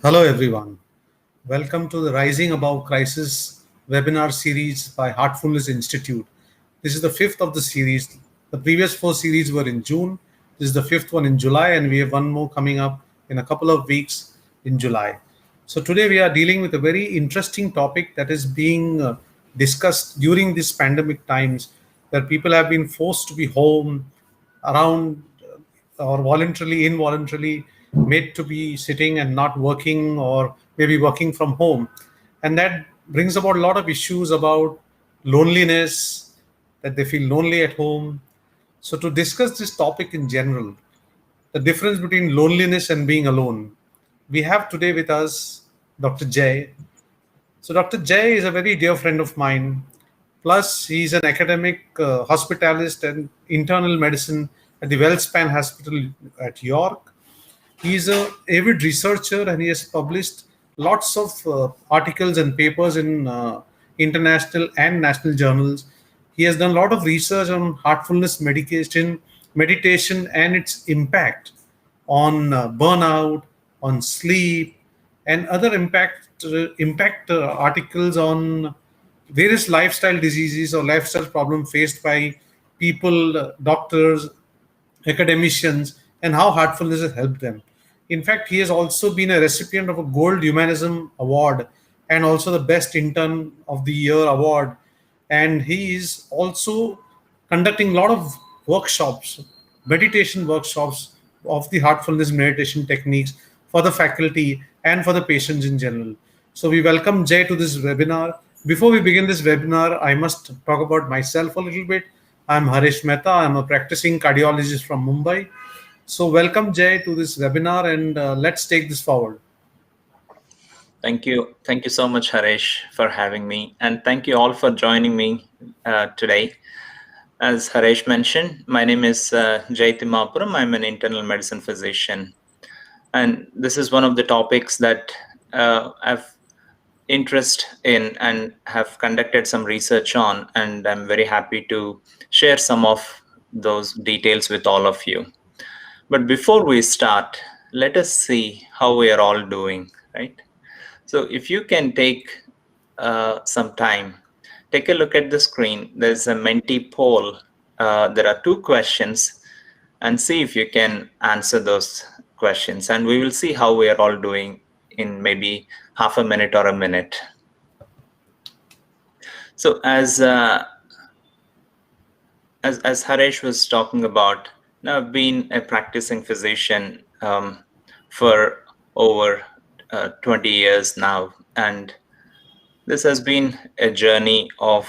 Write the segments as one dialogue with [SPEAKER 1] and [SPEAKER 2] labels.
[SPEAKER 1] Hello, everyone. Welcome to the Rising Above Crisis webinar series by Heartfulness Institute. This is the fifth of the series. The previous four series were in June. This is the fifth one in July, and we have one more coming up in a couple of weeks in July. So, today we are dealing with a very interesting topic that is being discussed during these pandemic times, where people have been forced to be home around or voluntarily, involuntarily made to be sitting and not working or maybe working from home. And that brings about a lot of issues about loneliness, that they feel lonely at home. So, to discuss this topic in general, the difference between loneliness and being alone, we have today with us Dr. Jay. So Dr. Jay is a very dear friend of mine. Plus, he's an academic hospitalist and internal medicine at the Wellspan Hospital at York. He's a avid researcher and he has published lots of articles and papers in international and national journals. He has done a lot of research on heartfulness meditation and its impact on burnout, on sleep, and other impact articles on various lifestyle diseases or lifestyle problems faced by people, doctors, academicians, and how heartfulness has helped them. In fact, he has also been a recipient of a Gold Humanism Award and also the Best Intern of the Year Award. And he is also conducting a lot of workshops, meditation workshops of the heartfulness meditation techniques for the faculty and for the patients in general. So we welcome Jay to this webinar. Before we begin this webinar, I must talk about myself a little bit. I'm Harish Mehta. I'm a practicing cardiologist from Mumbai. So welcome Jay to this webinar and let's take this forward.
[SPEAKER 2] Thank you. Thank you so much, Harish, for having me. And thank you all for joining me today. As Harish mentioned, my name is Jay Thimmapuram. I'm an internal medicine physician. And this is one of the topics that I've interest in and have conducted some research on. And I'm very happy to share some of those details with all of you. But before we start, let us see how we are all doing, right? So if you can take some time, take a look at the screen. There's a Menti poll. There are two questions and see if you can answer those questions. And we will see how we are all doing in maybe half a minute or a minute. So as Harish was talking about, now I've been a practicing physician for over 20 years now, and this has been a journey of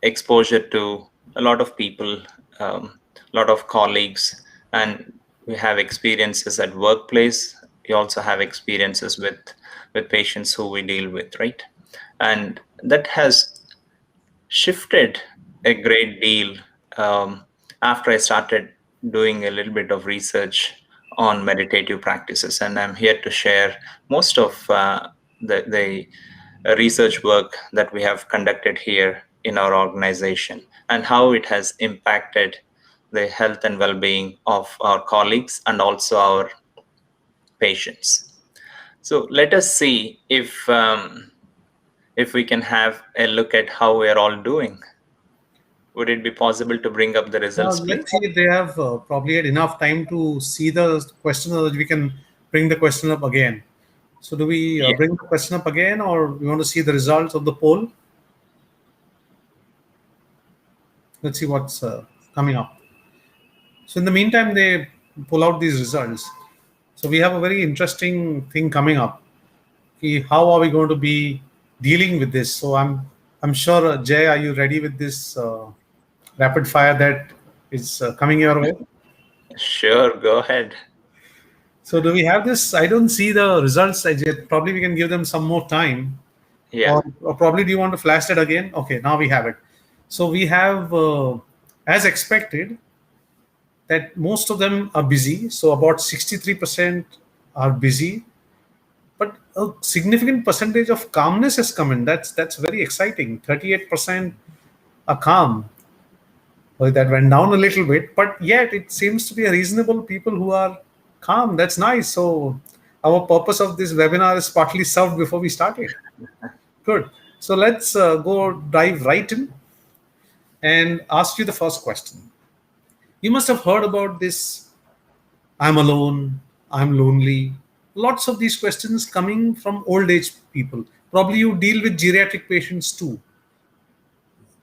[SPEAKER 2] exposure to a lot of people, a lot of colleagues, and we have experiences at workplace. We also have experiences with patients who we deal with, right? And that has shifted a great deal after I started doing a little bit of research on meditative practices, and I'm here to share most of the research work that we have conducted here in our organization and how it has impacted the health and well-being of our colleagues and also our patients. So let us see if we can have a look at how we are all doing. Would it be possible to bring up the results, please?
[SPEAKER 1] Let's see if they have probably had enough time to see the question, or we can bring the question up again. So do we bring the question up again, or we want to see the results of the poll? Let's see what's coming up. So in the meantime, they pull out these results. So we have a very interesting thing coming up. How are we going to be dealing with this? So I'm sure, Jay, are you ready with this rapid fire that is coming your way?
[SPEAKER 2] Sure, go ahead.
[SPEAKER 1] So do we have this? I don't see the results yet. Probably we can give them some more time.
[SPEAKER 2] Yeah.
[SPEAKER 1] Or probably do you want to flash that again? Okay, now we have it. So we have, as expected, that most of them are busy. So about 63% are busy. But a significant percentage of calmness has come in. That's very exciting. 38% are calm. Well, that went down a little bit, but yet it seems to be a reasonable people who are calm. That's nice. So Our purpose of this webinar is partly served before we started. Good. So let's go dive right in and ask you the first question. You must have heard about this: I'm alone, I'm lonely. Lots of these questions coming from old age people. Probably you deal with geriatric patients too.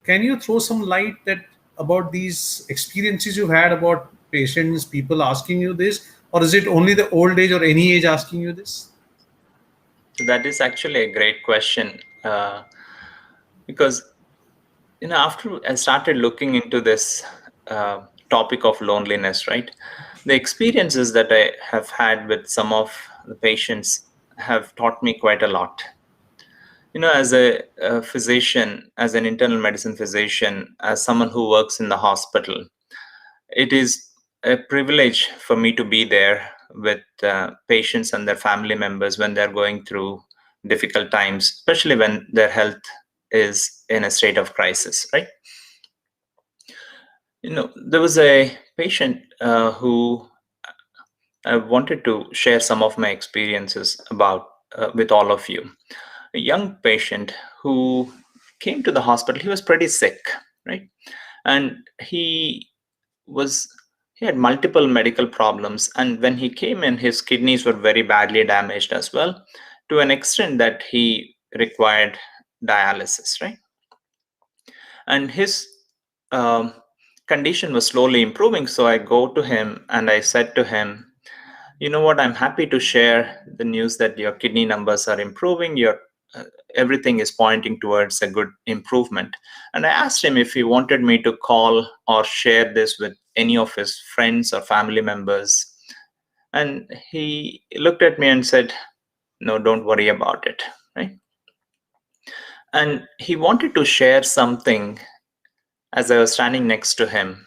[SPEAKER 1] Can you throw some light that about these experiences you've had about patients, people asking you this, or is it only the old age or any age asking you this?
[SPEAKER 2] So that is actually a great question, because after I started looking into this topic of loneliness, right? The experiences that I have had with some of the patients have taught me quite a lot. As a physician, as an internal medicine physician, as someone who works in the hospital, it is a privilege for me to be there with patients and their family members when they're going through difficult times, especially when their health is in a state of crisis, right? There was a patient who I wanted to share some of my experiences about with all of you. A young patient who came to the hospital. He was pretty sick, right? And was he had multiple medical problems, and when he came in, his kidneys were very badly damaged as well, to an extent that he required dialysis, right? And his um, condition was slowly improving. So I go to him and I said to him, you know what, I'm happy to share the news that your kidney numbers are improving. Your everything is pointing towards a good improvement. And I asked him if he wanted me to call or share this with any of his friends or family members. And he looked at me and said, no, don't worry about it, right? And he wanted to share something as I was standing next to him.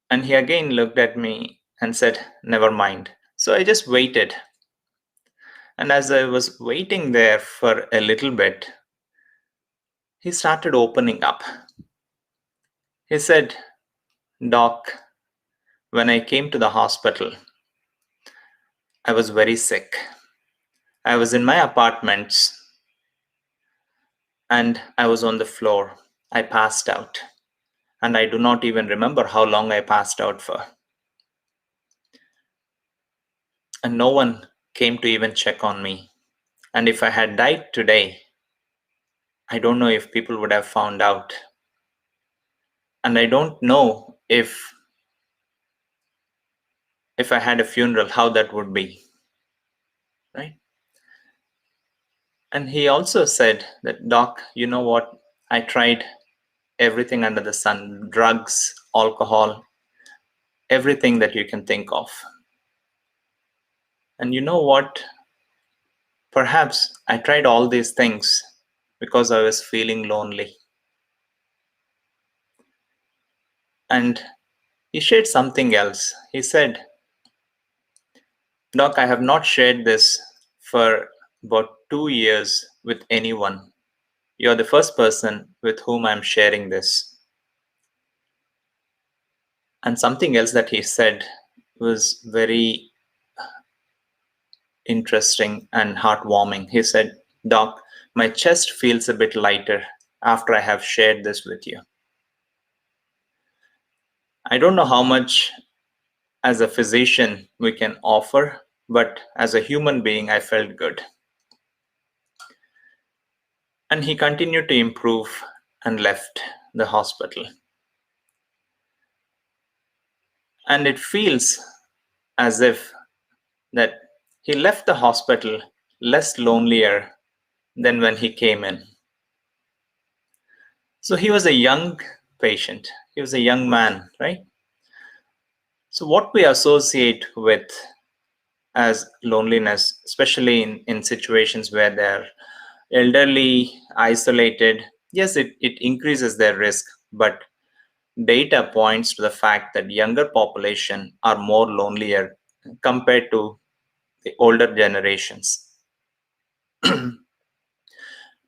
[SPEAKER 2] And he again looked at me and said, never mind. So I just waited. And as I was waiting there for a little bit, he started opening up. He said, Doc, when I came to the hospital, I was very sick. I was in my apartments and I was on the floor. I passed out. And I do not even remember how long I passed out for. And no one came to even check on me. And if I had died today, I don't know if people would have found out. And I don't know if I had a funeral, how that would be, right? And he also said that, Doc, you know what? I tried everything under the sun, drugs, alcohol, everything that you can think of. And you know what? Perhaps I tried all these things because I was feeling lonely. And he shared something else. He said, Doc, I have not shared this for about 2 years with anyone. You're the first person with whom I'm sharing this. And something else that he said was very interesting and heartwarming. He said, Doc, my chest feels a bit lighter after I have shared this with you. I don't know how much as a physician we can offer, but as a human being, I felt good. And he continued to improve and left the hospital. And it feels as if that he left the hospital less lonelier than when he came in. So he was a young patient. He was a young man, right? So what we associate with as loneliness, especially in situations where they're elderly, isolated, yes, it increases their risk, but data points to the fact that younger population are more lonelier compared to the older generations.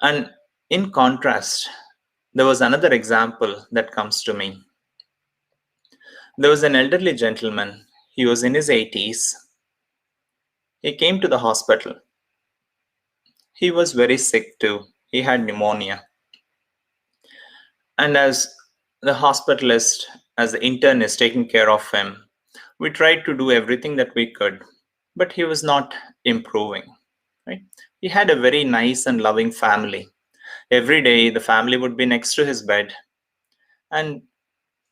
[SPEAKER 2] And in contrast, there was another example that comes to me. There was an elderly gentleman. He was in his 80s. He came to the hospital. He was very sick too. He had pneumonia. And as the hospitalist, as the internist taking care of him, we tried to do everything that we could, but he was not improving. Right? He had a very nice and loving family. Every day, the family would be next to his bed, and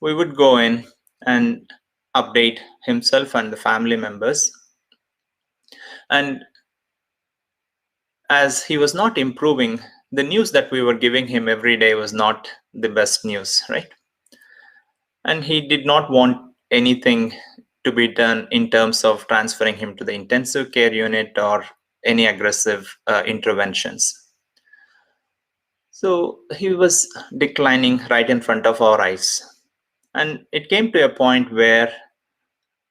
[SPEAKER 2] we would go in and update himself and the family members. And as he was not improving, the news that we were giving him every day was not the best news, right? And he did not want anything to be done in terms of transferring him to the intensive care unit or any aggressive interventions. So he was declining right in front of our eyes. And it came to a point where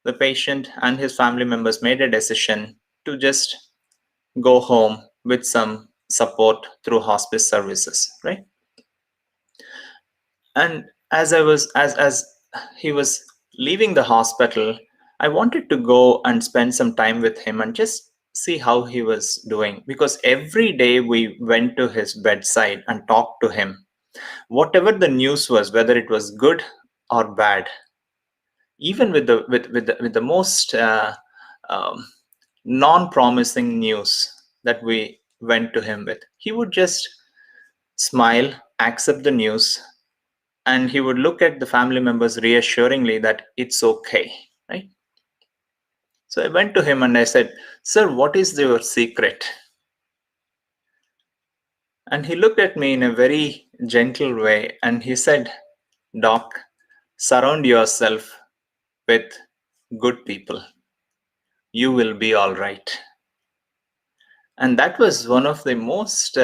[SPEAKER 2] the patient and his family members made a decision to just go home with some support through hospice services, right? And as he was leaving the hospital, I wanted to go and spend some time with him and just see how he was doing, because every day we went to his bedside and talked to him. Whatever the news was, whether it was good or bad, even with the most um, non-promising news that we went to him with, he would just smile, accept the news, and he would look at the family members reassuringly that it's okay, right? So I went to him and I said, "Sir, what is your secret?" And he looked at me in a very gentle way and he said, "Doc, surround yourself with good people. You will be all right." And that was one of the most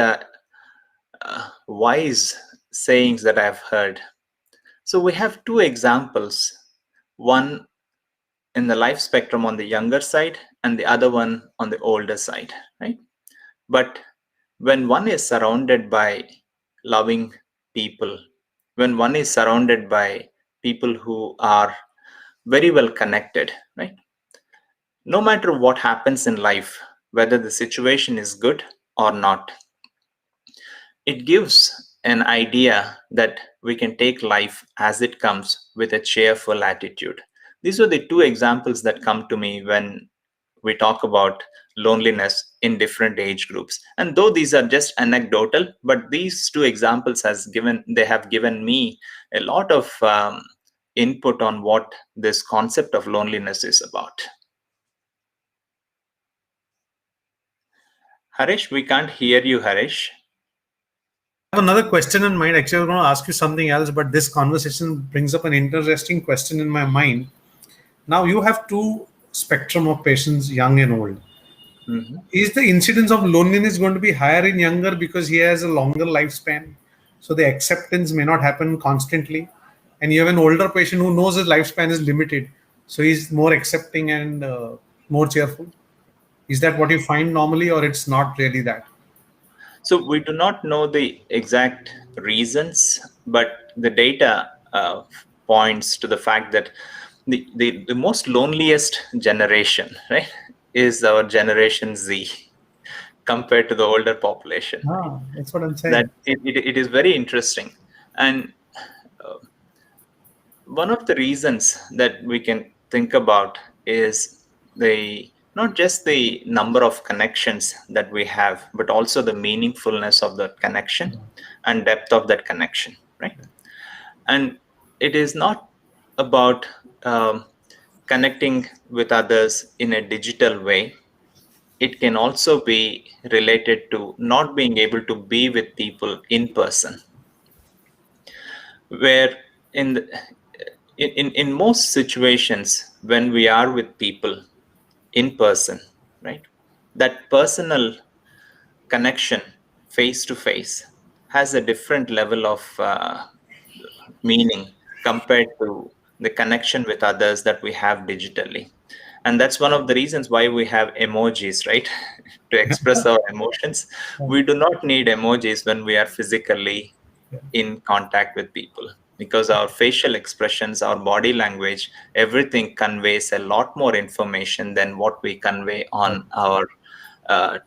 [SPEAKER 2] wise sayings that I've heard. So we have two examples, one in the life spectrum on the younger side and the other one on the older side, right? But when one is surrounded by loving people, when one is surrounded by people who are very well connected, right? No matter what happens in life, whether the situation is good or not, it gives an idea that we can take life as it comes with a cheerful attitude. These are the two examples that come to me when we talk about loneliness in different age groups. And though these are just anecdotal, but these two examples they have given me a lot of input on what this concept of loneliness is about. Harish, we can't hear you, Harish.
[SPEAKER 1] I have another question in mind. Actually, I was going to ask you something else, but this conversation brings up an interesting question in my mind. Now, you have two spectrum of patients, young and old.
[SPEAKER 2] Mhm.
[SPEAKER 1] Is the incidence of loneliness going to be higher in younger because he has a longer lifespan? So the acceptance may not happen constantly. And you have an older patient who knows his lifespan is limited. So he's more accepting and more cheerful. Is that what you find normally, or it's not really that?
[SPEAKER 2] So we do not know the exact reasons, but the data points to the fact that the most loneliest generation, right, is our Generation Z compared to the older population. Right?
[SPEAKER 1] Ah, that's what I'm
[SPEAKER 2] That
[SPEAKER 1] saying.
[SPEAKER 2] it is very interesting. And uh, one of the reasons that we can think about is the not just the number of connections that we have, but also the meaningfulness of that connection and depth of that connection, right? And it is not about connecting with others in a digital way. It can also be related to not being able to be with people in person, where in the, in most situations when we are with people in person, right, that personal connection face to face has a different level of meaning compared to the connection with others that we have digitally. And that's one of the reasons why we have emojis, right? To express our emotions. We do not need emojis when we are physically in contact with people. because our facial expressions, our body language, everything conveys a lot more information than what we convey
[SPEAKER 1] Right.
[SPEAKER 2] on our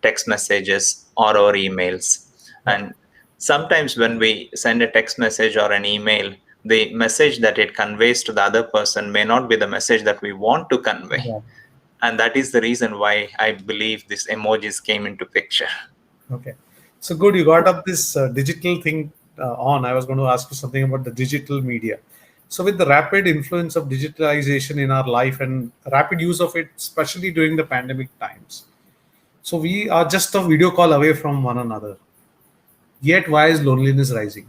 [SPEAKER 2] text messages or our emails.
[SPEAKER 1] Right.
[SPEAKER 2] And sometimes when we send a text message or an email, the message that it conveys to the other person may not be the message that we want to convey.
[SPEAKER 1] Right.
[SPEAKER 2] And that is the reason why I believe these emojis came into picture.
[SPEAKER 1] Okay. So good, you got up this digital thing on. I was going to ask you something about the digital media. So with the rapid influence of digitalization in our life and rapid use of it, especially during the pandemic times, so we are just a video call away from one another. Yet, why is loneliness rising,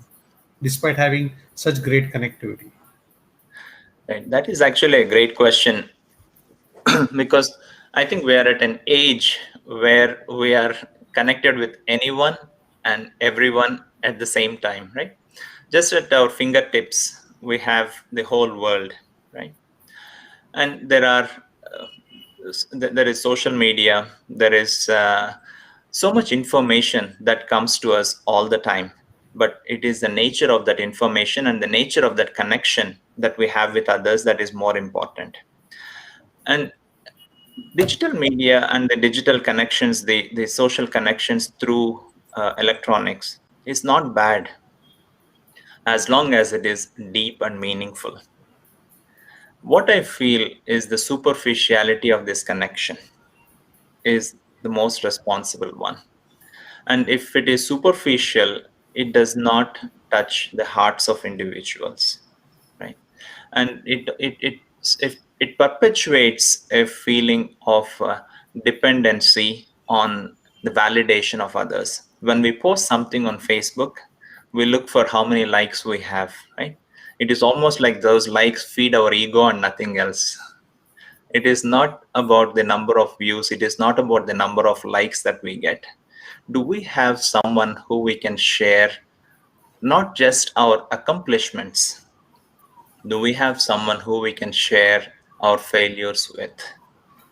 [SPEAKER 1] despite having such great connectivity?
[SPEAKER 2] Right. That is actually a great question because I think we are at an age where we are connected with anyone and everyone at the same time, right? Just at our fingertips, we have the whole world, right? And there is social media, there is so much information that comes to us all the time. But it is the nature of that information and the nature of that connection that we have with others that is more important. And digital media and the digital connections, the social connections through electronics is not bad as long as it is deep and meaningful. What I feel is the superficiality of this connection is the most responsible one. And if it is superficial, it does not touch the hearts of individuals, right? And it perpetuates a feeling of dependency on the validation of others. When we post something on Facebook, we look for how many likes we have, right? It is almost like those likes feed our ego and nothing else. It is not about the number of views, it is not about the number of likes that we get. Do we have someone who we can share not just our accomplishments? Do we have someone who we can share our failures with?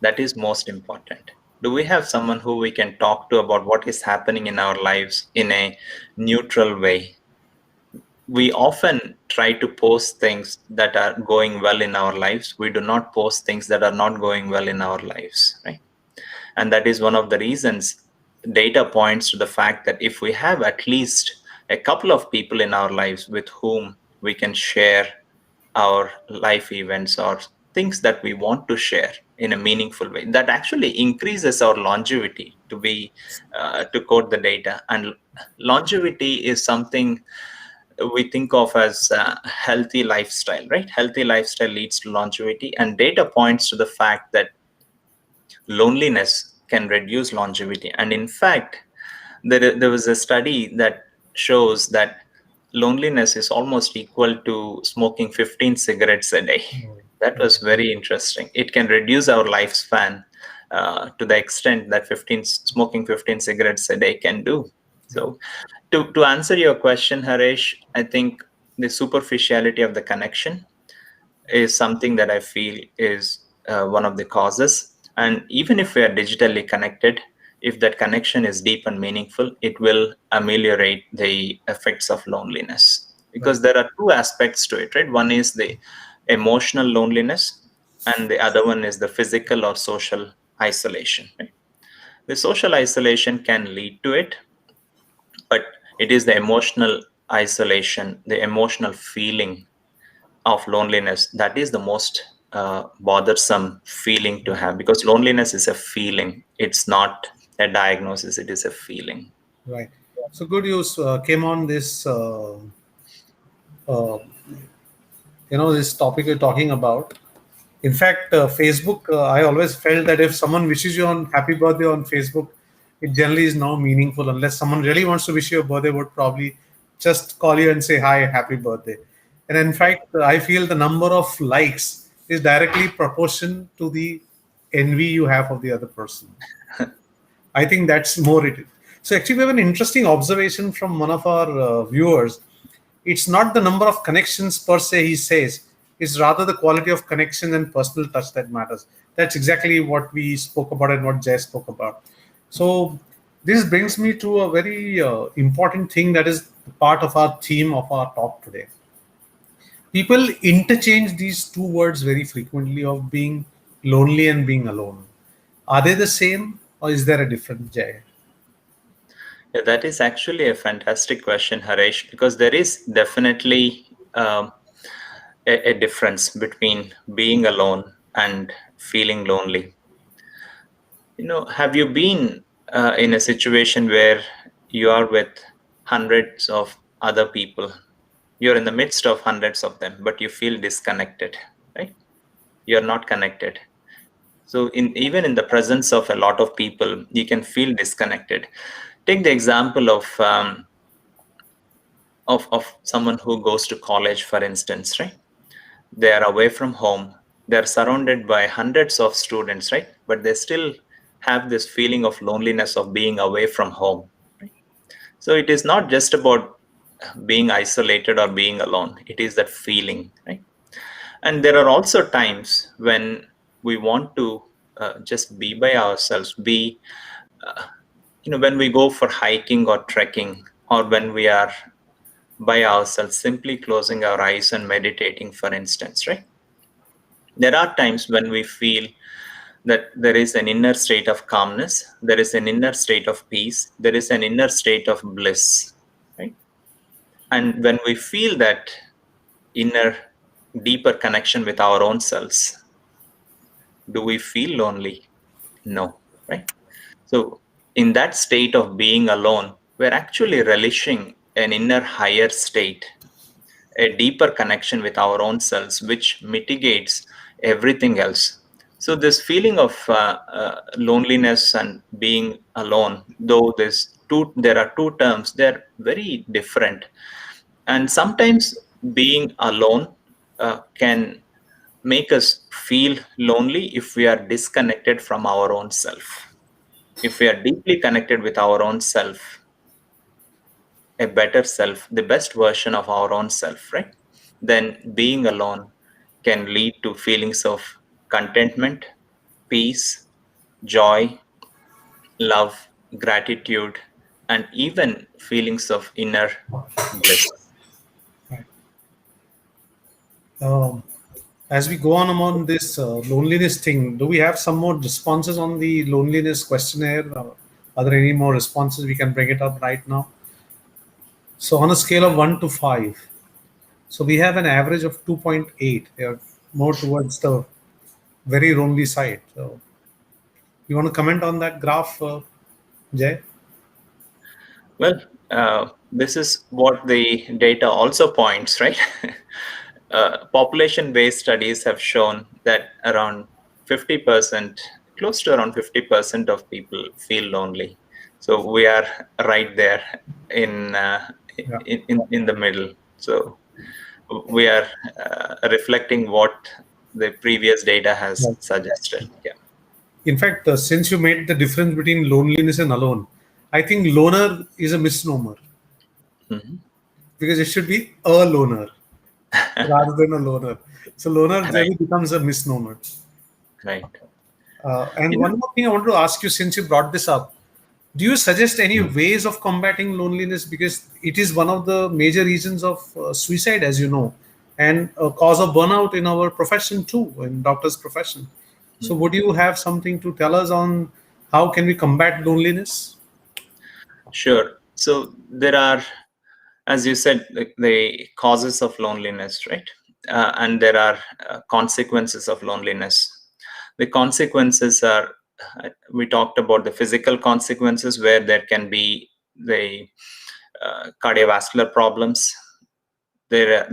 [SPEAKER 2] That is most important. Do we have someone who we can talk to about what is happening in our lives in a neutral way? We often try to post things that are going well in our lives. We do not post things that are not going well in our lives, right? And that is one of the reasons data points to the fact that if we have at least a couple of people in our lives with whom we can share our life events or things that we want to share in a meaningful way, that actually increases our longevity, to quote the data. And longevity is something we think of as a healthy lifestyle, right? Healthy lifestyle leads to longevity, and data points to the fact that loneliness can reduce longevity. And in fact, there was a study that shows that loneliness is almost equal to smoking 15 cigarettes a day. That was very interesting. It can reduce our lifespan to the extent that smoking 15 cigarettes a day can do. So, to answer your question, Harish, I think the superficiality of the connection is something that I feel is one of the causes. And even if we are digitally connected, if that connection is deep and meaningful, it will ameliorate the effects of loneliness.
[SPEAKER 1] Right.
[SPEAKER 2] Because there are two aspects to it, right? One is the emotional loneliness, and the other one is the physical or social isolation. Right? The social isolation can lead to it, but it is the emotional isolation, the emotional feeling of loneliness, that is the most bothersome feeling to have, because loneliness is a feeling, it's not a diagnosis, it is a feeling.
[SPEAKER 1] Right. So good, you came on this, uh, this topic you're talking about. In fact, Facebook, I always felt that if someone wishes you on happy birthday on Facebook, it generally is now meaningful. Unless someone really wants to wish you a birthday, would probably just call you and say, hi, happy birthday. And in
[SPEAKER 2] Right.
[SPEAKER 1] fact, I feel the number of likes is directly proportion to the envy you have of the other person. I think that's more it. So actually, we have an interesting observation from one of our viewers. It's not the number of connections per se, he says. It's rather the quality of connection and personal touch that matters. That's exactly what we spoke about and what Jay spoke about. So this brings me to a very important thing that is part of our theme of our talk today. People interchange these two words very frequently of being lonely and being alone. Are they the same or is there a difference, Jay?
[SPEAKER 2] Yeah, that is actually a fantastic question, Haresh, because there is definitely a difference between being alone and feeling lonely. Have you been in a situation where you are with hundreds of other people? You're in the midst of hundreds of them, but you feel disconnected, right? You're not connected. So, even in the presence of a lot of people, you can feel disconnected. Take the example of someone who goes to college, for instance, right? They are away from home. They're surrounded by hundreds of students, right? But they still have this feeling of loneliness of being away from home, right? So it is not just about being isolated or being alone. It is that feeling, right? And there are also times when we want to just be by ourselves, when we go for hiking or trekking, or when we are by ourselves, simply closing our eyes and meditating, for instance, right? There are times when we feel that there is an inner state of calmness, there is an inner state of peace, there is an inner state of bliss, right? And when we feel that inner, deeper connection with our own selves, do we feel lonely? No, right? So, in that state of being alone, we're actually relishing an inner higher state, a deeper connection with our own selves, which mitigates everything else. So, this feeling of loneliness and being alone, though there are two terms, they're very different. And sometimes being alone can make us feel lonely if we are disconnected from our own self. If we are deeply connected with our own self, a better self, the best version of our own self, right? Then being alone can lead to feelings of contentment, peace, joy, love, gratitude, and even feelings of inner bliss.
[SPEAKER 1] Right. Um, as we go on this loneliness thing, do we have some more responses on the loneliness questionnaire? Are there any more responses? We can bring it up right now. So, on a scale of 1 to 5, so we have an average of 2.8. They are more towards the very lonely side. So, you want to comment on that graph, Jay?
[SPEAKER 2] Well, this is what the data also points, right? Population-based studies have shown that around 50%, close to around 50% of people feel lonely. So we are right there in
[SPEAKER 1] Yeah.
[SPEAKER 2] in the middle. So we are reflecting what the previous data has
[SPEAKER 1] Right.
[SPEAKER 2] suggested. Yeah.
[SPEAKER 1] In fact, since you made the difference between loneliness and alone, I think loner is a misnomer
[SPEAKER 2] Mhm.
[SPEAKER 1] because it should be a loner rather than a loner. So loner
[SPEAKER 2] Right.
[SPEAKER 1] really becomes a misnomer.
[SPEAKER 2] Right.
[SPEAKER 1] And
[SPEAKER 2] You
[SPEAKER 1] one
[SPEAKER 2] know,
[SPEAKER 1] more thing I want to ask you since you brought this up, do you suggest any ways of combating loneliness? Because it is one of the major reasons of suicide, as you know, and a cause of burnout in our profession too, in doctor's profession. So, would you have something to tell us on how can we combat loneliness?
[SPEAKER 2] sure. So there are, as you said, the causes of loneliness, right? And there are consequences of loneliness. The consequences are, we talked about the physical consequences where there can be the cardiovascular problems. There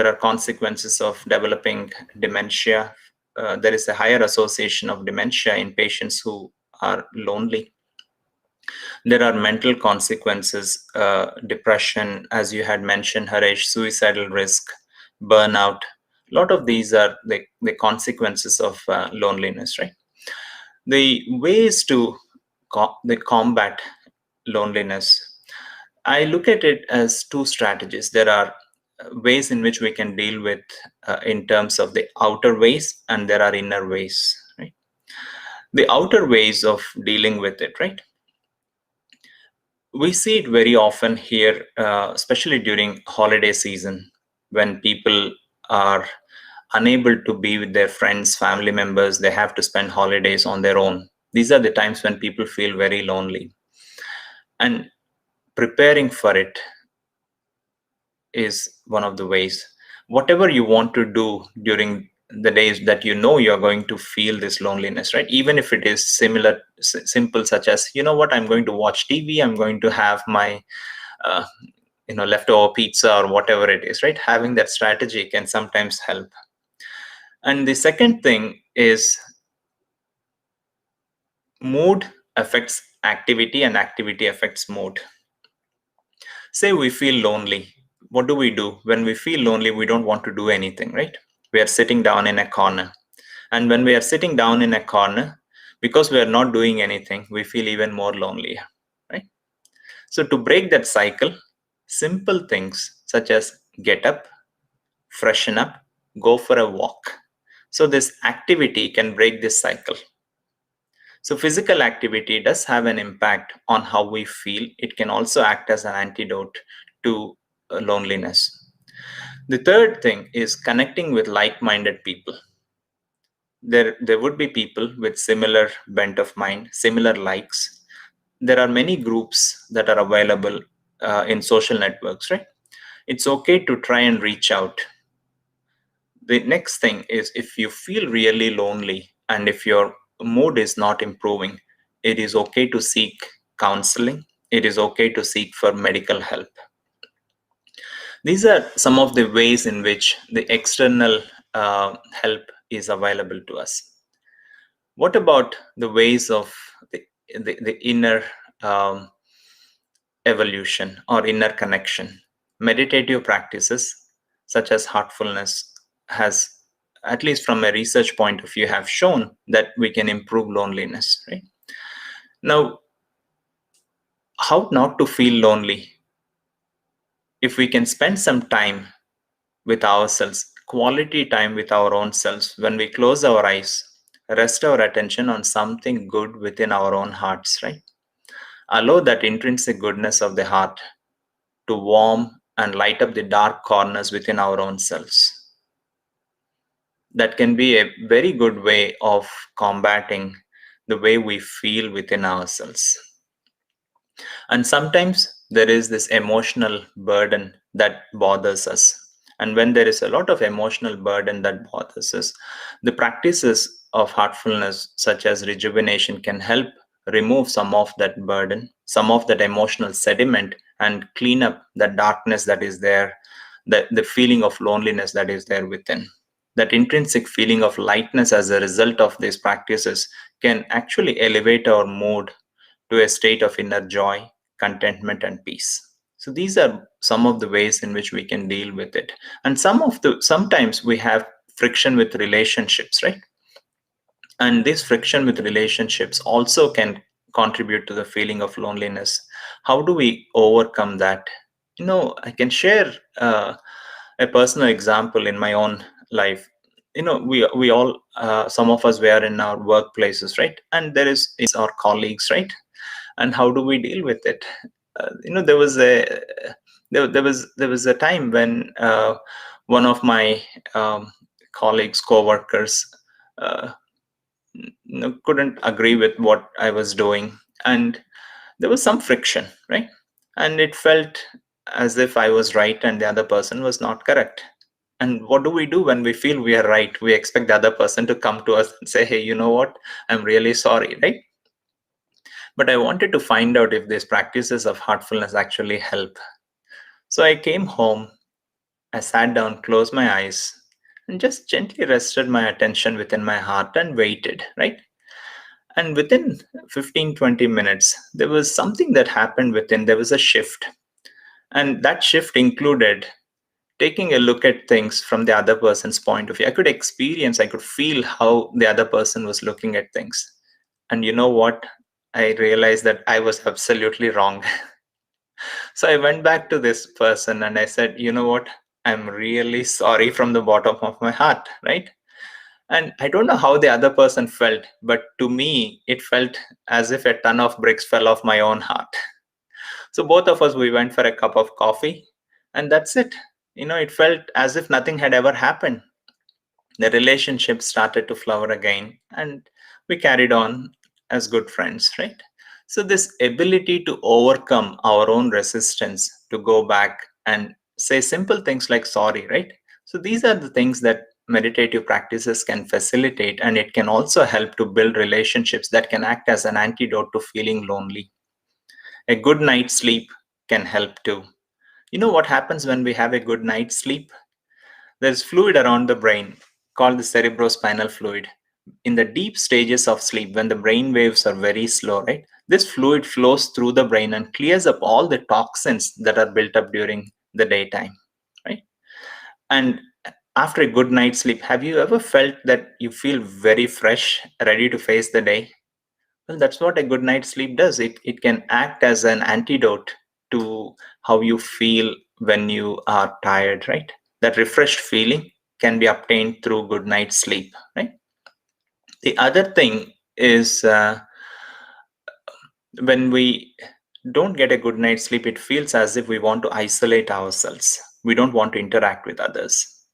[SPEAKER 2] are consequences of developing dementia. There is a higher association of dementia in patients who are lonely. There are mental consequences, depression, as you had mentioned, Harish, suicidal risk, burnout. A lot of these are the consequences of loneliness, right? The ways to the combat loneliness, I look at it as two strategies. There are ways in which we can deal with in terms of the outer ways, and there are inner ways, right? The outer ways of dealing with it, right? We see it very often here, especially during holiday season, when people are unable to be with their friends, family members. They have to spend holidays on their own. These are the times when people feel very lonely. And preparing for it is one of the ways. Whatever you want to do during the days that you know you're going to feel this loneliness, right? Even if it is simple, such as, you know what, I'm going to watch TV, I'm going to have my uh, leftover pizza or whatever it is, right? Having that strategy can sometimes help. And the second thing is mood affects activity and activity affects mood. Say we feel lonely. What do? When we feel lonely, we don't want to do anything, right? We are sitting down in a corner. And when we are sitting down in a corner, because we are not doing anything, we feel even more lonely, right? So to break that cycle, simple things such as get up, freshen up, go for a walk. So this activity can break this cycle. So physical activity does have an impact on how we feel. It can also act as an antidote to loneliness. The third thing is connecting with like-minded people. There would be people with similar bent of mind, similar likes. There are many groups that are available in social networks, right? It's okay to try and reach out. The next thing is, if you feel really lonely and if your mood is not improving, it is okay to seek counseling. It is okay to seek for medical help. These are some of the ways in which the external help is available to us. What about the ways of the inner evolution or inner connection? Meditative practices such as heartfulness has, at least from a research point of view, have shown that we can improve loneliness, right? Now, how not to feel lonely? If we can spend some time with ourselves, quality time with our own selves, when we close our eyes, rest our attention on something good within our own hearts, right? Allow that intrinsic goodness of the heart to warm and light up the dark corners within our own selves. That can be a very good way of combating the way we feel within ourselves. And sometimes there is this emotional burden that bothers us. And when there is a lot of emotional burden that bothers us, the practices of heartfulness, such as rejuvenation, can help remove some of that burden, some of that emotional sediment, and clean up the darkness that is there, the feeling of loneliness that is there within. That intrinsic feeling of lightness as a result of these practices can actually elevate our mood to a state of inner joy, contentment, and peace. So these are some of the ways in which we can deal with it. And sometimes we have friction with relationships, right? And this friction with relationships also can contribute to the feeling of loneliness. How do we overcome that? I can share a personal example in my own life. We all, some of us were in our workplaces, right? And there is our colleagues, right? And how do we deal with it? There was a time when one of my colleagues, co-workers, uh, couldn't agree with what I was doing, and there was some friction, right? And it felt as if I was right and the other person was not correct. And what do we do when we feel we are right? We expect the other person to come to us and say, hey, you know what, I'm really sorry, right? But I wanted to find out if these practices of heartfulness actually help. So I came home, I sat down, closed my eyes, and just gently rested my attention within my heart and waited, right? And within 15-20 minutes, there was something that happened within. There was a shift. And that shift included taking a look at things from the other person's point of view. I could feel how the other person was looking at things. And you know what? I realized that I was absolutely wrong. So I went back to this person and I said, you know what? I'm really sorry from the bottom of my heart, right? And I don't know how the other person felt, but to me, it felt as if a ton of bricks fell off my own heart. So both of us, we went for a cup of coffee, and that's it. It felt as if nothing had ever happened. The relationship started to flower again, and we carried on as good friends, right? So, this ability to overcome our own resistance, to go back and say simple things like sorry, right? So, these are the things that meditative practices can facilitate, and it can also help to build relationships that can act as an antidote to feeling lonely. A good night's sleep can help too. You know what happens when we have a good night's sleep? There's fluid around the brain called the cerebrospinal fluid. In the deep stages of sleep, when the brain waves are very slow, right? This fluid flows through the brain and clears up all the toxins that are built up during the daytime, right? And after a good night's sleep, have you ever felt that you feel very fresh, ready to face the day? Well, that's what a good night's sleep does. It can act as an antidote to how you feel when you are tired, right? That refreshed feeling can be obtained through good night's sleep, right? The other thing is when we don't get a good night's sleep, it feels as if we want to isolate ourselves. We don't want to interact with others.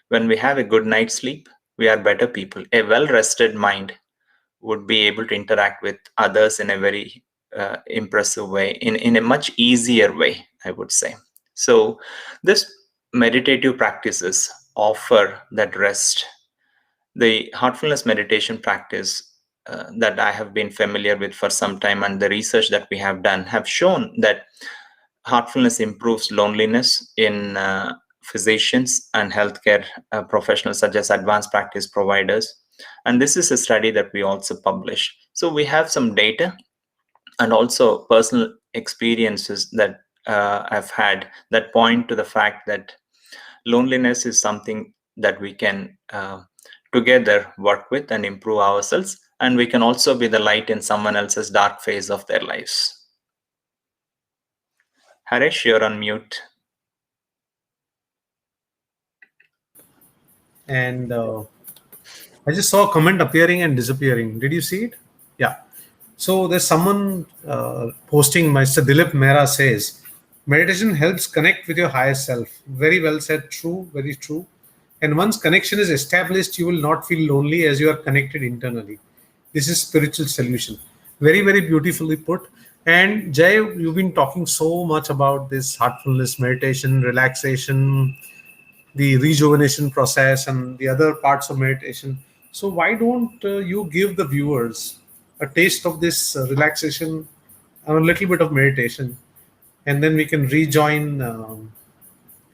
[SPEAKER 2] When we have a good night's sleep, we are better people. A well rested mind would be able to interact with others in a very impressive way, in a much easier way, I would say. So, this meditative practices offer that rest. The heartfulness meditation practice that I have been familiar with for some time, and the research that we have done, have shown that heartfulness improves loneliness in physicians and healthcare professionals, such as advanced practice providers. And this is a study that we also published. So we have some data and also personal experiences that I've had that point to the fact that loneliness is something that we can together work with and improve ourselves, and we can also be the light in someone else's dark phase of their lives. Harish, you're on mute.
[SPEAKER 1] And I just saw a comment appearing and disappearing. Did you see it? Yeah. So there's someone posting, Mr. Dilip Mehra says, meditation helps connect with your higher self. Very well said. True. Very true. And once connection is established, you will not feel lonely as you are connected internally. This is spiritual solution. Very, very beautifully put. And Jay, you've been talking so much about this heartfulness, meditation, relaxation, the rejuvenation process and the other parts of meditation. So why don't you give the viewers a taste of this relaxation and a little bit of meditation, and then we can rejoin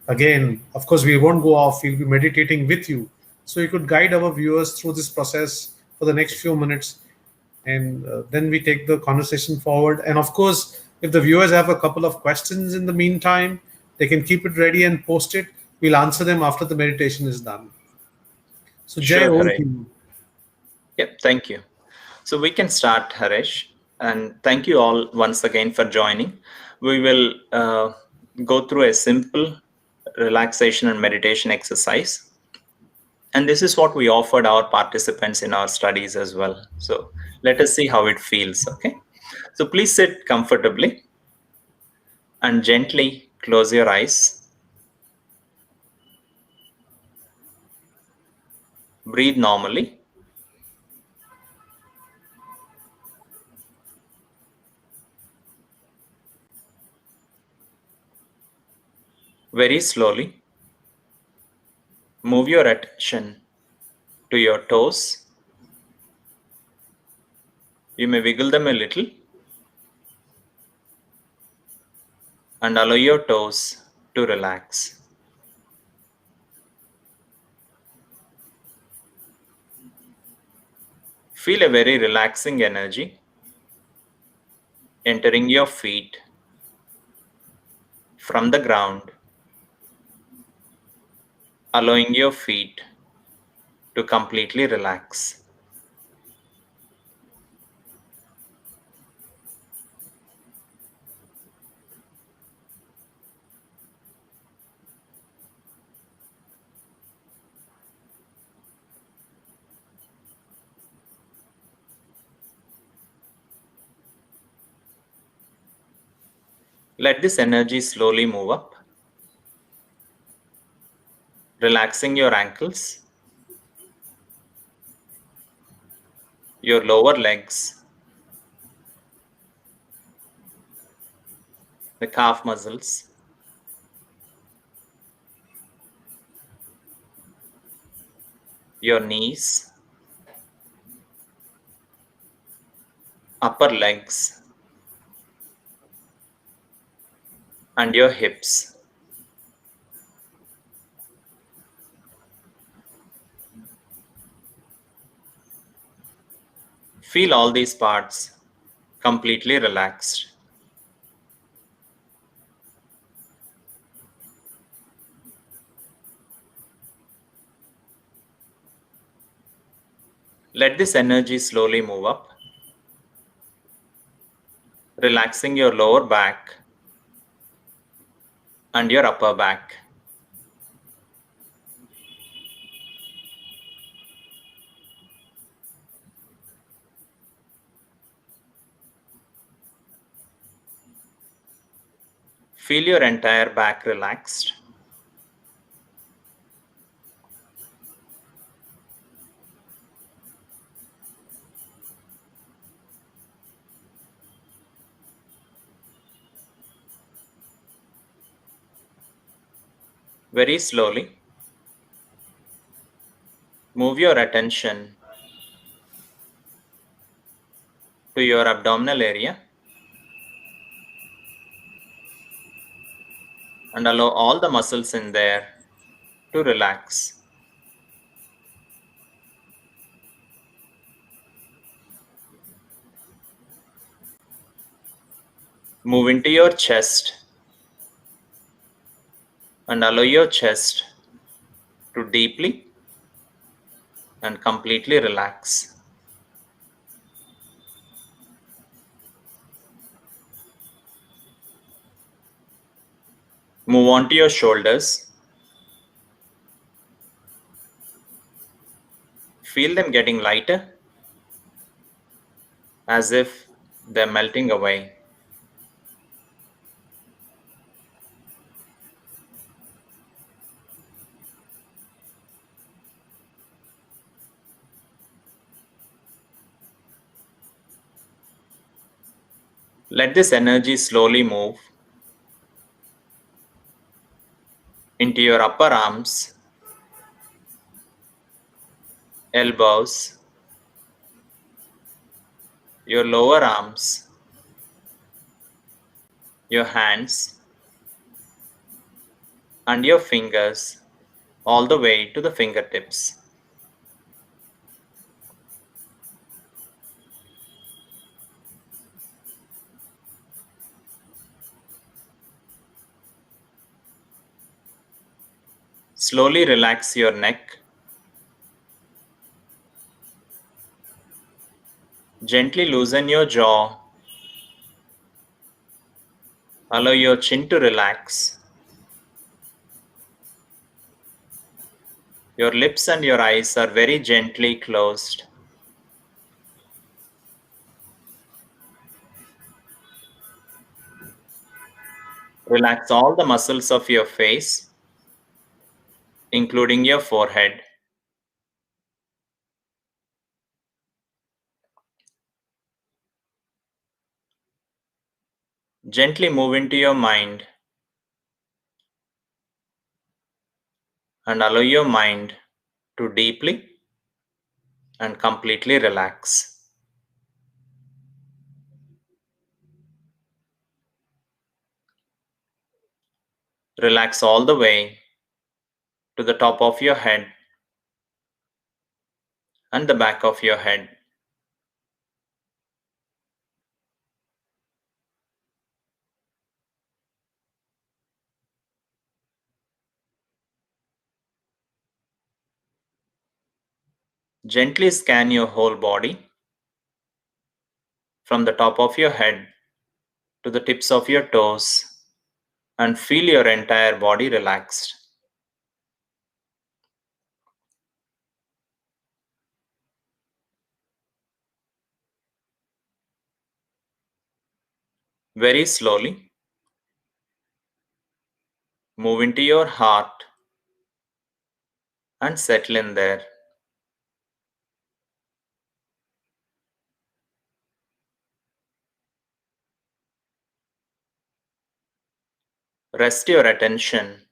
[SPEAKER 1] again. Of course, we won't go off. We'll be meditating with you, so you could guide our viewers through this process for the next few minutes, and then we take the conversation forward. And of course, if the viewers have a couple of questions in the meantime, they can keep it ready and post it. We'll answer them after the meditation is done. So, Jay,
[SPEAKER 2] Sure,
[SPEAKER 1] over to
[SPEAKER 2] Harish.
[SPEAKER 1] you.
[SPEAKER 2] Yep, thank you. So we can start, Harish. And thank you all once again for joining. We will go through a simple relaxation and meditation exercise. And this is what we offered our participants in our studies as well. So let us see how it feels, okay? So please sit comfortably and gently close your eyes. Breathe normally. Very slowly, move your attention to your toes. You may wiggle them a little and allow your toes to relax. Feel a very relaxing energy entering your feet from the ground, allowing your feet to completely relax. Let this energy slowly move up relaxing your ankles, your lower legs, the calf muscles, your knees, upper legs, and your hips. Feel all these parts completely relaxed. Let this energy slowly move up, relaxing your lower back and your upper back. Feel your entire back relaxed. Very slowly, move your attention to your abdominal area and allow all the muscles in there to relax. Move into your chest and allow your chest to deeply and completely relax. Move on to your shoulders. Feel them getting lighter as if they're melting away. Let this energy slowly move into your upper arms, elbows, your lower arms, your hands, and your fingers all the way to the fingertips. Slowly relax your neck. Gently loosen your jaw. Allow your chin to relax. Your lips and your eyes are very gently closed. Relax all the muscles of your face, including your forehead. Gently move into your mind and allow your mind to deeply and completely relax. Relax all the way to the top of your head and the back of your head. Gently scan your whole body from the top of your head to the tips of your toes and feel your entire body relaxed. Very slowly, move into your heart and settle in there. Rest your attention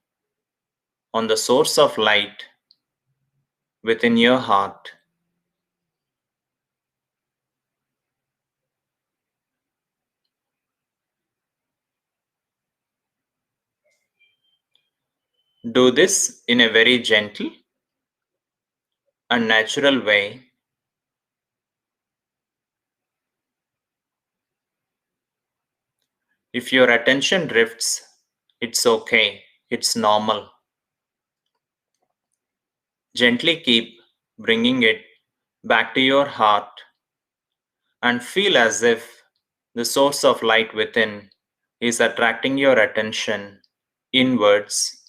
[SPEAKER 2] on the source of light within your heart. Do this in a very gentle and natural way. If your attention drifts, it's okay, it's normal. Gently keep bringing it back to your heart and feel as if the source of light within is attracting your attention inwards,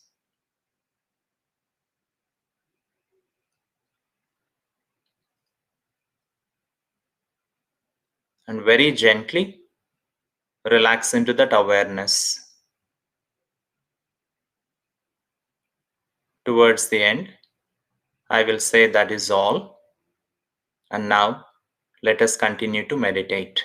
[SPEAKER 2] and very gently relax into that awareness. Towards the end, I will say that is all. And now, let us continue to meditate.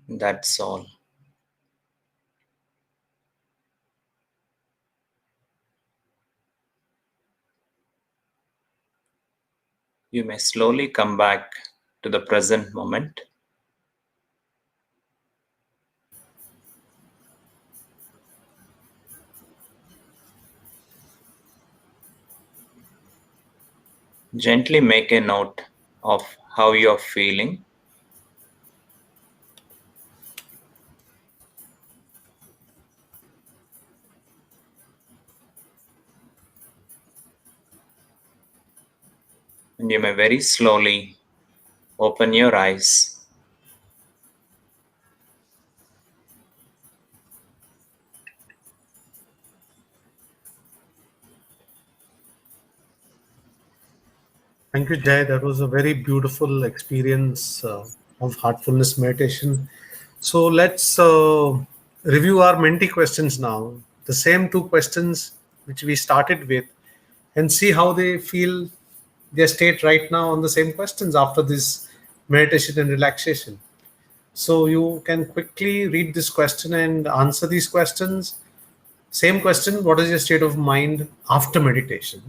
[SPEAKER 2] That's all. You may slowly come back to the present moment. Gently make a note of how you're feeling. And you may very slowly open your eyes.
[SPEAKER 1] Thank you, Jay. That was a very beautiful experience of heartfulness meditation. So let's review our mentee questions now. The same two questions which we started with, and see how they feel their state right now on the same questions after this meditation and relaxation. So you can quickly read this question and answer these questions. Same question: what is your state of mind after meditation?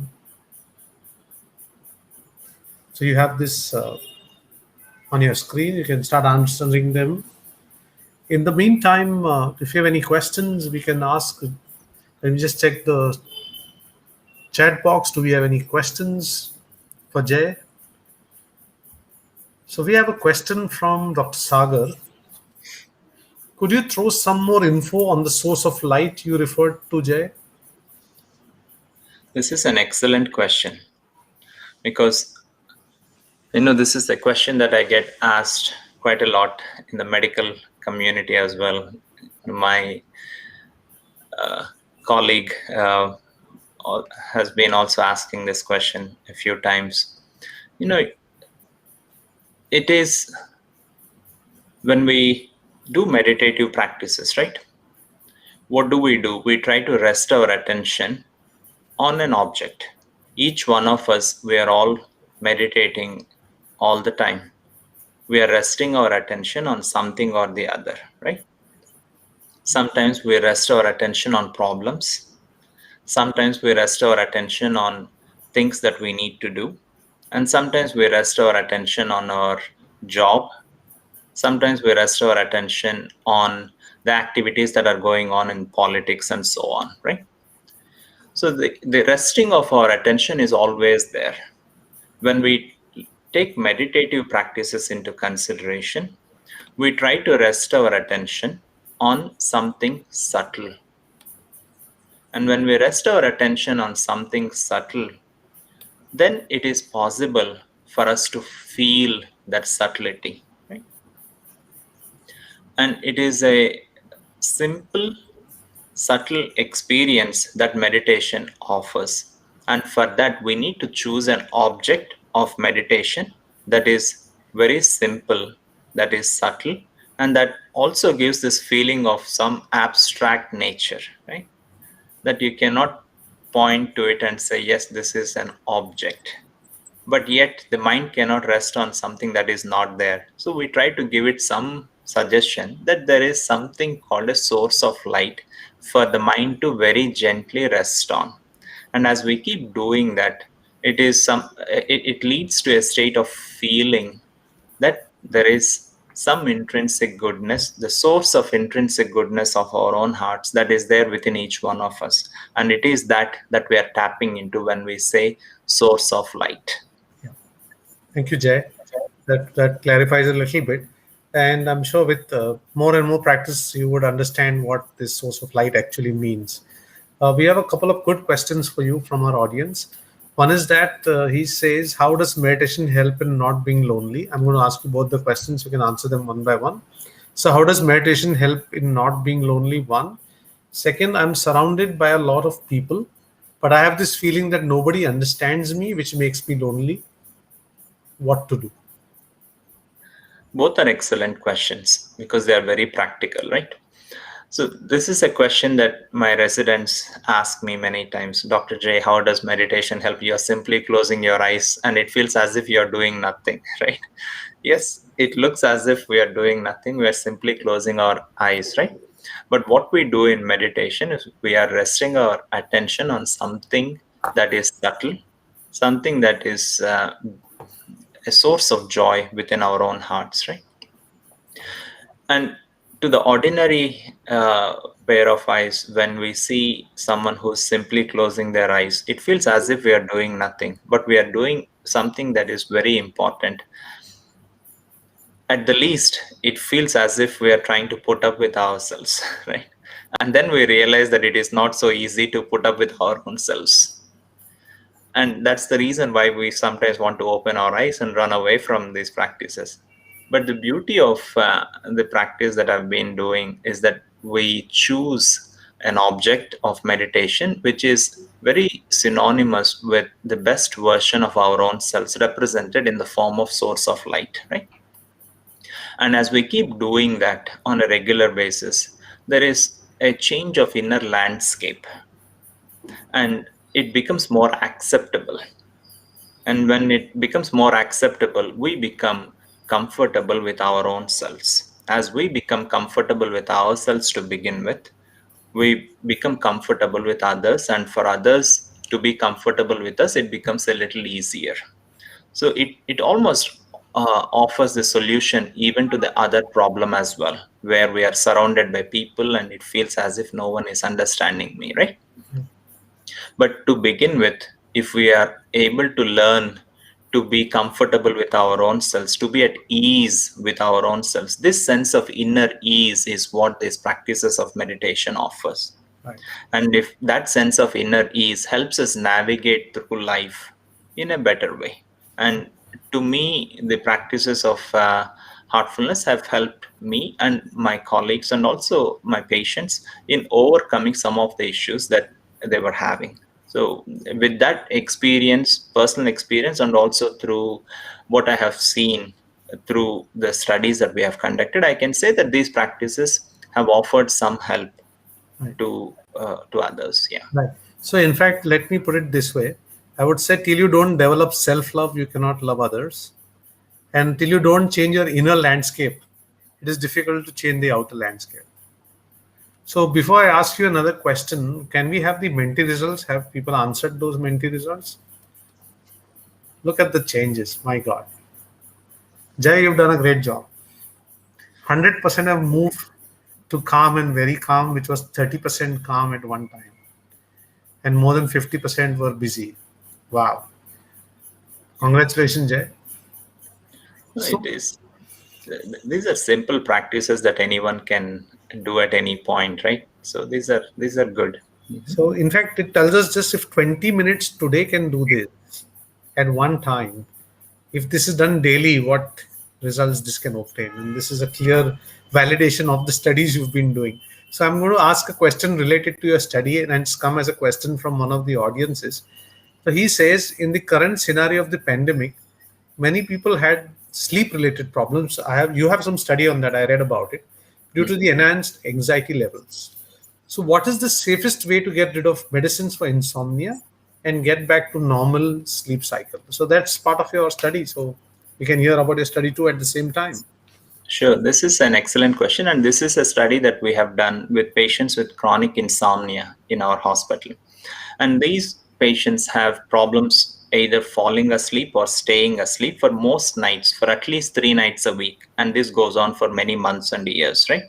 [SPEAKER 1] So you have this on your screen. You can start answering them. In the meantime, if you have any questions, we can ask. Let me just check the chat box. Do we have any questions for Jay? So we have a question from Dr. Sagar. Could you throw some more info on the source of light you referred to, Jay?
[SPEAKER 2] This is an excellent question, because this is a question that I get asked quite a lot in the medical community as well. My colleague has been also asking this question a few times. It is when we do meditative practices, right? What do? We try to rest our attention on an object. Each one of us, we are all meditating all the time. We are resting our attention on something or the other, right? Sometimes we rest our attention on problems. Sometimes we rest our attention on things that we need to do. And sometimes we rest our attention on our job. Sometimes we rest our attention on the activities that are going on in politics and so on, right? So the resting of our attention is always there. When we take meditative practices into consideration, we try to rest our attention on something subtle. And when we rest our attention on something subtle, then it is possible for us to feel that subtlety, right? And it is a simple, subtle experience that meditation offers. And for that, we need to choose an object of meditation that is very simple, that is subtle, and that also gives this feeling of some abstract nature, right? That you cannot point to it and say, yes, this is an object. But yet the mind cannot rest on something that is not there. So we try to give it some suggestion that there is something called a source of light for the mind to very gently rest on. And as we keep doing that, it leads to a state of feeling that there is some intrinsic goodness, the source of intrinsic goodness of our own hearts that is there within each one of us. And it is that we are tapping into when we say source of light.
[SPEAKER 1] Yeah. Thank you, Jay. That clarifies a little bit. And I'm sure with more and more practice, you would understand what this source of light actually means. We have a couple of good questions for you from our audience. One is that he says, how does meditation help in not being lonely? I'm going to ask you both the questions. You can answer them one by one. So, how does meditation help in not being lonely? One. Second, I'm surrounded by a lot of people, but I have this feeling that nobody understands me, which makes me lonely. What to do?
[SPEAKER 2] Both are excellent questions because they are very practical, right? So this is a question that my residents ask me many times. Dr. J, how does meditation help? You're simply closing your eyes and it feels as if you're doing nothing, right? Yes, it looks as if we are doing nothing. We are simply closing our eyes, right? But what we do in meditation is we are resting our attention on something that is subtle, something that is a source of joy within our own hearts, right? And to the ordinary pair of eyes, when we see someone who's simply closing their eyes, it feels as if we are doing nothing, but we are doing something that is very important. At the least, it feels as if we are trying to put up with ourselves, right? And then we realize that it is not so easy to put up with our own selves. And that's the reason why we sometimes want to open our eyes and run away from these practices. But the beauty of the practice that I've been doing is that we choose an object of meditation which is very synonymous with the best version of our own selves, represented in the form of source of light, right? And as we keep doing that on a regular basis, there is a change of inner landscape and it becomes more acceptable. And when it becomes more acceptable, we become comfortable with our own selves. As we become comfortable with ourselves to begin with, we become comfortable with others, and for others to be comfortable with us, it becomes a little easier. So it almost offers the solution even to the other problem as well, where we are surrounded by people and it feels as if no one is understanding me, right? But to begin with, if we are able to learn to be comfortable with our own selves, to be at ease with our own selves, this sense of inner ease is what these practices of meditation offers.
[SPEAKER 1] Right.
[SPEAKER 2] And if that sense of inner ease helps us navigate through life in a better way. And to me, the practices of heartfulness have helped me and my colleagues and also my patients in overcoming some of the issues that they were having. So, with that experience, personal experience, and also through what I have seen through the studies that we have conducted, I can say that these practices have offered some help
[SPEAKER 1] Right.
[SPEAKER 2] to others. Yeah.
[SPEAKER 1] Right. So, in fact, let me put it this way. I would say, till you don't develop self love, you cannot love others. And till you don't change your inner landscape, it is difficult to change the outer landscape. So, before I ask you another question, can we have the Menti results? Have people answered those Menti results? Look at the changes. My God. Jay, you've done a great job. 100% have moved to calm and very calm, which was 30% calm at one time. And more than 50% were busy. Wow. Congratulations, Jay.
[SPEAKER 2] No,
[SPEAKER 1] So,
[SPEAKER 2] it is. These are simple practices that anyone can do at any point, right? So these are good. Mhm.
[SPEAKER 1] so in fact, it tells us just if 20 minutes today can do this at one time, if this is done daily, what results this can obtain. And this is a clear validation of the studies you've been doing. So I'm going to ask a question related to your study, and it's come as a question from one of the audiences. So he says, in the current scenario of the pandemic, many people had sleep related problems. You have some study on that. I read about it due to the enhanced anxiety levels. So, what is the safest way to get rid of medicines for insomnia and get back to normal sleep cycle? So, that's part of your study. So, we can hear about your study too at the same time.
[SPEAKER 2] Sure, this is an excellent question, and this is a study that we have done with patients with chronic insomnia in our hospital. And these patients have problems either falling asleep or staying asleep for most nights, for at least 3 nights a week. And this goes on for many months and years, right?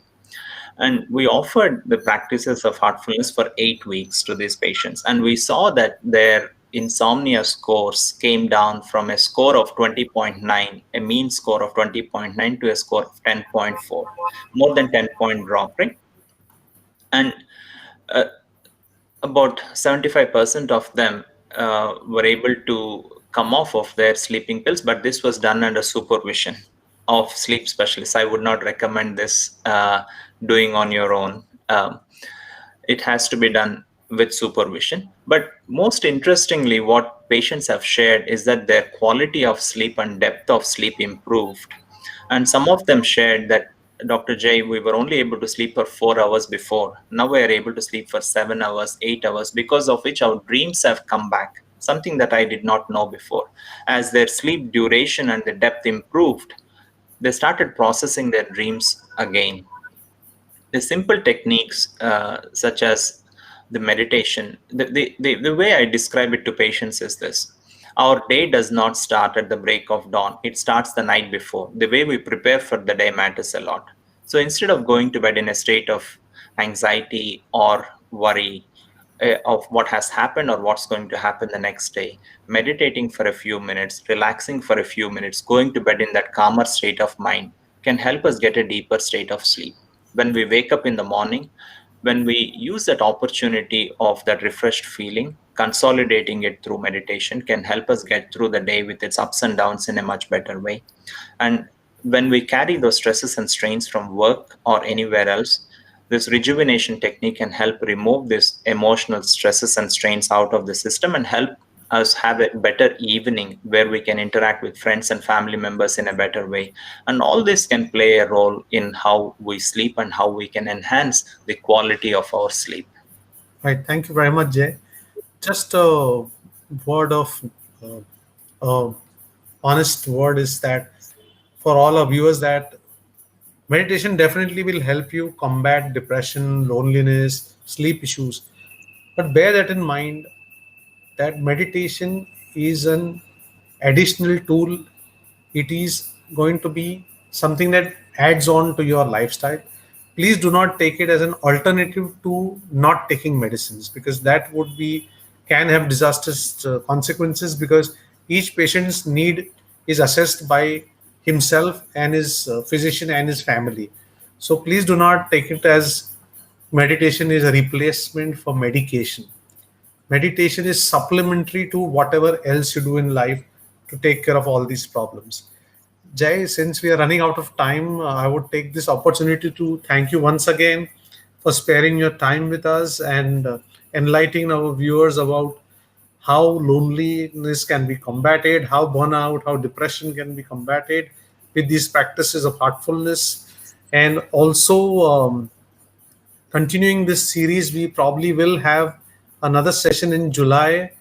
[SPEAKER 2] And we offered the practices of heartfulness for 8 weeks to these patients. And we saw that their insomnia scores came down from a score of 20.9, a mean score of 20.9, to a score of 10.4, more than 10-point drop, right? And uh, about 75% of them were able to come off of their sleeping pills, but this was done under supervision of sleep specialists. I would not recommend this doing on your own. It has to be done with supervision. But most interestingly, what patients have shared is that their quality of sleep and depth of sleep improved. And some of them shared that Dr. Jay, we were only able to sleep for 4 hours before. Now we are able to sleep for 7 hours, 8 hours, because of which our dreams have come back, something that I did not know before. As their sleep duration and the depth improved, they started processing their dreams again. The simple techniques, such as the meditation, the way I describe it to patients is this: our day does not start at the break of dawn, it starts the night before. The way we prepare for the day matters a lot. So instead of going to bed in a state of anxiety or worry, of what has happened or what's going to happen the next day, meditating for a few minutes, relaxing for a few minutes, going to bed in that calmer state of mind can help us get a deeper state of sleep. When we wake up in the morning, when we use that opportunity of that refreshed feeling, consolidating it through meditation can help us get through the day with its ups and downs in a much better way. And when we carry those stresses and strains from work or anywhere else, this rejuvenation technique can help remove this emotional stresses and strains out of the system and help us have a better evening where we can interact with friends and family members in a better way. And all this can play a role in how we sleep and how we can enhance the quality of our sleep.
[SPEAKER 1] Right. Thank you very much, Jay. Just a word of uh, uh, honest word is that for all our viewers, that meditation definitely will help you combat depression, loneliness, sleep issues. But bear that in mind that meditation is an additional tool. It is going to be something that adds on to your lifestyle. Please do not take it as an alternative to not taking medicines, because that would be can have disastrous consequences, because each patient's need is assessed by himself and his physician and his family. So please do not take it as meditation is a replacement for medication. Meditation is supplementary to whatever else you do in life to take care of all these problems. Jay, since we are running out of time, I would take this opportunity to thank you once again for sparing your time with us and enlightening our viewers about how loneliness can be combated, how burnout, how depression can be combated with these practices of heartfulness. And also, continuing this series, we probably will have another session in July,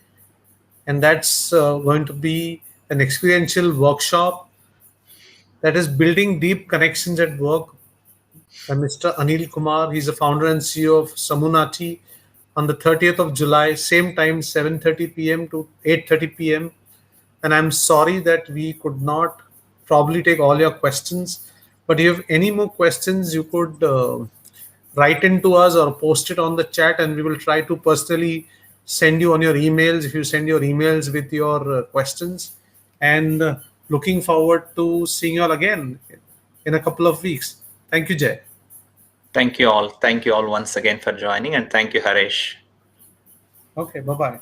[SPEAKER 1] and that's going to be an experiential workshop that is building deep connections at work by Mr. Anil Kumar. He's the founder and CEO of Samunati, on the 30th of July, same time, 7:30 p.m. to 8:30 p.m. And I'm sorry that we could not probably take all your questions, but if you have any more questions, you could write into us or post it on the chat, and we will try to personally send you on your emails if you send your emails with your questions. And looking forward to seeing you all again in a couple of weeks. Thank you, Jay.
[SPEAKER 2] Thank you all. Thank you all once again for joining, and thank you, Harish.
[SPEAKER 1] Okay, bye bye.